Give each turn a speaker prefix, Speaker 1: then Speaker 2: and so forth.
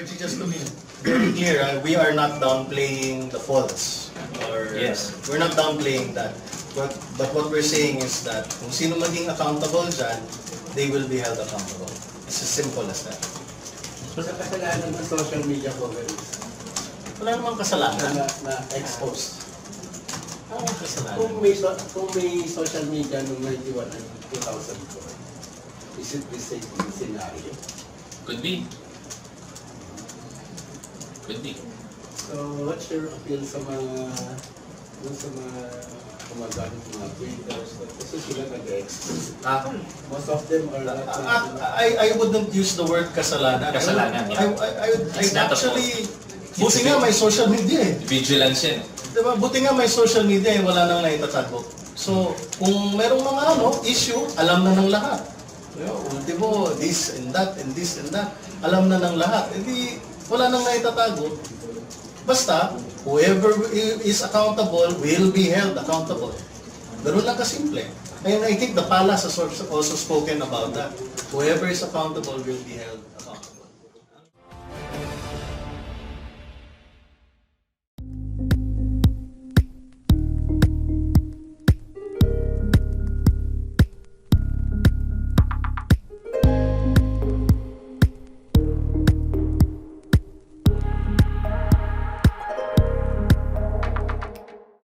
Speaker 1: RG, just to be very clear, we are not downplaying the faults. Or,
Speaker 2: Yes.
Speaker 1: we're not downplaying that. But what we're saying is that kung sino maging accountable dyan, they will be held accountable. It's as simple as that.
Speaker 3: Sa kasalanan ng social media coverage
Speaker 1: Wala namang kasalanan.
Speaker 3: na exposed.
Speaker 1: Wala namang kasalanan.
Speaker 3: Kung may social media noong 91 and 2004, is it the same scenario?
Speaker 2: Could be. Could be.
Speaker 3: So, what's your appeal sa mga gumagamit mga tweeters? Kasi sila nag-expose. Most of them are not.
Speaker 1: I wouldn't use the word kasalanan.
Speaker 2: Kasalanan, yeah.
Speaker 1: I'd
Speaker 2: It's not a
Speaker 1: actually,
Speaker 2: fault.
Speaker 1: buti nga may social media eh.
Speaker 2: Vigilance yan.
Speaker 1: Diba? Buti nga may social media eh, wala nang naitatago. So, kung merong mga issue, alam na ng lahat. Ultimo, this and that and this and that, alam na ng lahat. Hindi, wala nang naitatago. Basta, whoever is accountable will be held accountable. Ganun lang kasimple. And I think the palace has also spoken about that. Whoever is accountable will be held